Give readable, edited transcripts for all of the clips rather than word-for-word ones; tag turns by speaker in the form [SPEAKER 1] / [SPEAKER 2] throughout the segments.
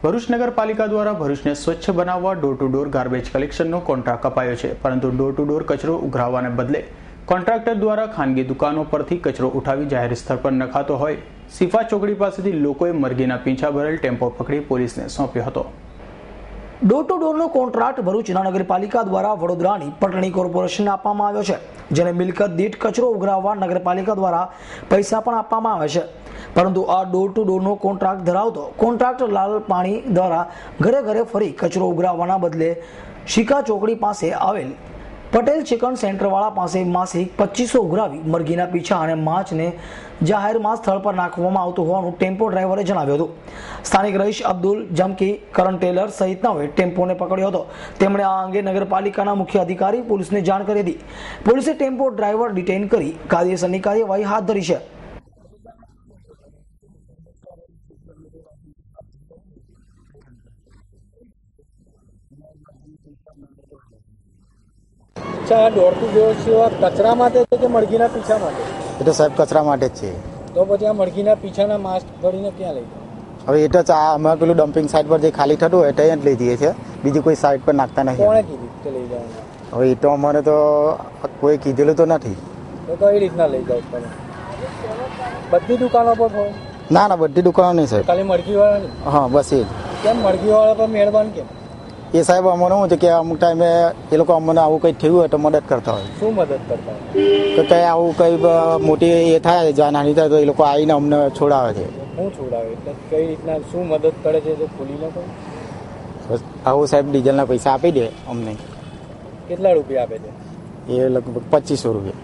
[SPEAKER 1] ભરૂચ નગરપાલિકા દ્વારા ભરૂચને સ્વચ્છ બનાવવા ડોર ટુ ડોર ગાર્બેજ કલેક્શનનો કોન્ટ્રાક્ટ અપાયો છે, પરંતુ ડોર ટુ ડોર કચરો ઉઘરાવવાને બદલે કોન્ટ્રાક્ટર દ્વારા ખાનગી દુકાનો પરથી કચરો ઉઠાવી જાહેર સ્થળ પર નખાતો હોય સિફા ચોકડી પાસેથી લોકોએ મરઘીના પીંછા ભરેલ ટેમ્પો પકડી પોલીસને સોંપ્યો હતો।
[SPEAKER 2] ડોર ટુ ડોરનો કોન્ટ્રાક્ટ ભરૂચ નગરપાલિકા દ્વારા વડોદરાની પટણી કોર્પોરેશનને આપવામાં આવ્યો છે, જેને મિલકત દીઠ કચરો ઉઘરાવવા નગરપાલિકા દ્વારા પૈસા પણ આપવામાં આવે છે, પરંતુ આ ડોર ટુ ડોરનો કોન્ટ્રાક્ટ ધરાવતો કોન્ટ્રાક્ટર લાલ પાણી દ્વારા ઘરે ઘરે ફરી કચરો ઉઘરાવવાના બદલે શિકા ચોકડી પાસે આવેલ પટેલ ચિકન સેન્ટરવાળા પાસે માસિક 2500 ઉઘરાવી મરઘીના પીછા અને માછને જાહેરમાં સ્થળ પર નાખવામાં આવતું હોવાનું ટેમ્પો ડ્રાઈવરે જણાવ્યું હતું। સ્થાનિક રહીશ અબ્દુલ જમકી, કરણ ટેલર સહિતનાઓએ ટેમ્પોને પકડ્યો હતો। તેમણે આ અંગે નગરપાલિકાના મુખ્ય અધિકારી પોલીસને જાણ કરી હતી। પોલીસે ટેમ્પો ડ્રાઈવર ડિટેઇન કરી કાયદેસરની કાર્યવાહી હાથ ધરી છે।
[SPEAKER 3] अच्छा, डोर टू डोर सेवा कचरा माटे છે કે મરઘીના પીછા માટે?
[SPEAKER 4] એ તો સાહેબ કચરા માટે જ છે।
[SPEAKER 3] તો પછી આ મરઘીના પીછાના માસ્ક ભરીને ક્યાં લઈ જાય?
[SPEAKER 4] હવે એ તો અમે પેલું ડમ્પિંગ સાઇટ પર જે ખાલી થતું હોય ત્યાં જ લઈ જઈએ છીએ, બીજી કોઈ સાઇટ પર નાખતા નથી।
[SPEAKER 3] કોણે કીધું કે લઈ જવાનું?
[SPEAKER 4] હવે એ તો અમારે તો કોઈ કીધેલું તો નથી।
[SPEAKER 3] તો કઈ રીતના લઈ જાવ તમે? બધી દુકાનો પર હોય?
[SPEAKER 4] ના ના, બધી દુકાનો નહીં સાહેબ,
[SPEAKER 3] ખાલી મરઘીવાળાની?
[SPEAKER 4] હા બસ એ જ।
[SPEAKER 3] કેમ મરઘીવાળા પર મહેરબાન કેમ?
[SPEAKER 4] એ સાહેબ અમને શું છે કે અમુક ટાઈમે એ લોકો અમને આવું કંઈ થયું હોય તો મદદ કરતા હોય।
[SPEAKER 3] શું મદદ કરતા હોય?
[SPEAKER 4] તો કંઈ આવું કંઈ મોટી એ થાય જાનહાની થાય તો એ લોકો આવીને અમને છોડાવે છે।
[SPEAKER 3] શું છોડાવે એટલે કઈ રીતના શું મદદ કરે છે તો ખોલીને કહો?
[SPEAKER 4] બસ આવું સાહેબ ડીઝલના પૈસા આપી દે અમને।
[SPEAKER 3] કેટલા રૂપિયા આપે છે?
[SPEAKER 4] એ લગભગ 2500 રૂપિયા।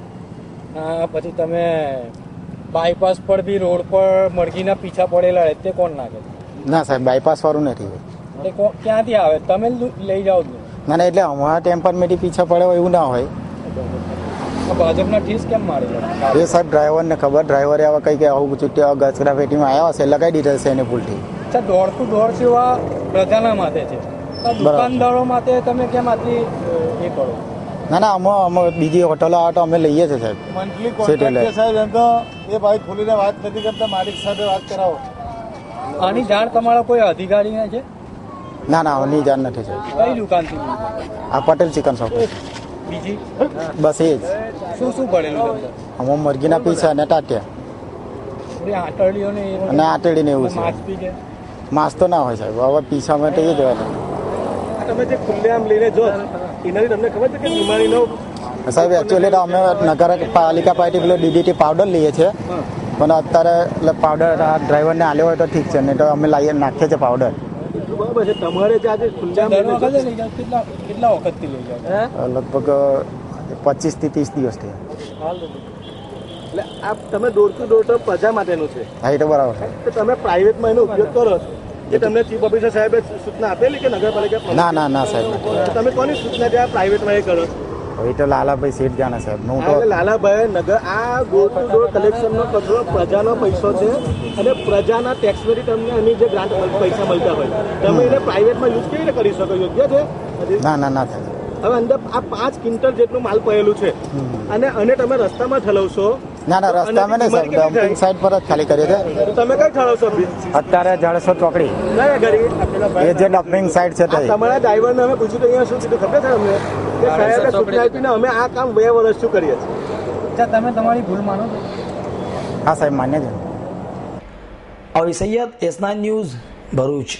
[SPEAKER 3] હા, પછી તમે બાયપાસ પર બી રોડ પર મરઘીના પીછા પડેલા રહે તે કોણ નાખે?
[SPEAKER 4] ના સાહેબ, બાયપાસ વાળું નથી।
[SPEAKER 3] ક્યાંથી આવે? તમે લઈ જાઓ જ નહીં?
[SPEAKER 4] ના ના, એટલે અમારા ટેમ્પરમેન્ટથી પીછા પડે હોય એવું ના હોય।
[SPEAKER 3] ભાજપના ઠીસ કેમ મારે છે?
[SPEAKER 4] એ સાહેબ ડ્રાઈવરને ખબર, ડ્રાઈવરે હવે કંઈક આવું ચૂંટ્યા ગચરા પેટીમાં આવ્યા હશે, લગાવી દીધા હશે એને ભૂલથી।
[SPEAKER 3] અચ્છા, ડોર ટુ ડોર સેવા પ્રજાના માટે છે, દુકાનદારો માટે તમે કેમ આટલી એ કરો?
[SPEAKER 4] ના ના, અમે બીજી હોટલો આવે તો અમે લઈએ છીએ સાહેબ।
[SPEAKER 5] મંથલી કોન્ટ્રાક્ટ સાહેબ, એમ તો એ ભાઈ ખોલીને વાત નથી કરતા, માલિક સાથે વાત કરાવો।
[SPEAKER 3] આની જાણ તમારા કોઈ અધિકારીને છે?
[SPEAKER 4] ના ના, આની જાણ નથી સાહેબ।
[SPEAKER 3] કઈ દુકાનથી?
[SPEAKER 4] આ પટેલ ચિકન શોપ।
[SPEAKER 3] બીજી?
[SPEAKER 4] બસ એ જ।
[SPEAKER 3] શું શું પડેલું?
[SPEAKER 4] અમે મરઘીના પીછા અને ટાટિયા
[SPEAKER 3] આટડીઓ ને
[SPEAKER 4] અને આટેડીને એવું છે।
[SPEAKER 3] માછ બી છે?
[SPEAKER 4] માસ તો ના હોય સાહેબ, હવે પીછા માટે એ જ હોય।
[SPEAKER 5] તમે જે ખુલ્લેઆમ લઈને જો એનાથી તમને ખબર છે કે બીમારીનો
[SPEAKER 4] સાહેબ એકચ્યુઅલી તો અમે નગરપાલિકા પાસેથી પેલો ડીડીટી પાવડર લઈએ છીએ, પણ અત્યારે એટલે પાવડર ડ્રાઈવરને આલ્યો હોય તો ઠીક છે, નહીં તો અમે લાવીએ નાખીએ છીએ પાવડર।
[SPEAKER 5] બરાબર છે, તમારે જે આજે ખુલ્લેઆમ
[SPEAKER 3] લઈ જાઓ કેટલા વખતથી લઈ જાઓ?
[SPEAKER 4] લગભગ 25 થી 30 દિવસ થયા।
[SPEAKER 5] એટલે આ તમે ડોર ટુ ડોર તો પ્રજા માટેનું છે।
[SPEAKER 4] હા, એ તો બરાબર છે।
[SPEAKER 5] તો તમે પ્રાઇવેટમાં એનો ઉપયોગ કરો છો, એ તમને ચીફ ઓફિસર સાહેબે સૂચના આપેલી કે નગરપાલિકા?
[SPEAKER 4] ના ના ના સાહેબ,
[SPEAKER 5] તમે કોની સૂચના ત્યાં પ્રાઇવેટમાં એ કરો?
[SPEAKER 4] એ તો લાલાભાઈ શેઠ જાણે સાહેબ। હું તો
[SPEAKER 5] લાલાભાઈ નગર આ ડોર ટુ ડોર કલેક્શનનો કચરો પ્રજાનો પૈસો છે અને પ્રજાના ટેક્સમાંથી તમને એની જે ગ્રાન્ટ પૈસા મળતા હોય તમે એને પ્રાઇવેટમાં યુઝ કેવી રીતે કરી શકો? યોગ્ય છે?
[SPEAKER 4] ના ના ના થાય।
[SPEAKER 5] હવે અંદર આ 5 ક્વિન્ટલ જેટલું માલ પડેલું છે અને તમે રસ્તામાં ઠલવશો?
[SPEAKER 4] ના ના, રસ્તામાં નહીં સાહેબ, ડમ્પિંગ સાઇટ પર જ ખાલી કરીએ છીએ।
[SPEAKER 5] તમે કઈ ઠલવશો?
[SPEAKER 4] અત્યારે 150 ચોકડી એ જે ડમ્પિંગ સાઇટ છે તે
[SPEAKER 5] તમારા ડ્રાઈવરને અમે પૂછ્યું તો અહીંયા શું કીધું ખબર છે અમને કે સાહેબે સૂચના આપીને અમે આ કામ 2 વર્ષથી કરીએ છીએ।
[SPEAKER 3] અચ્છા, તમે તમારી ભૂલ માનો છો?
[SPEAKER 4] હા સાહેબ, માન્ય છે।
[SPEAKER 2] આવી સૈયદ, S9 ન્યૂઝ, ભરૂચ।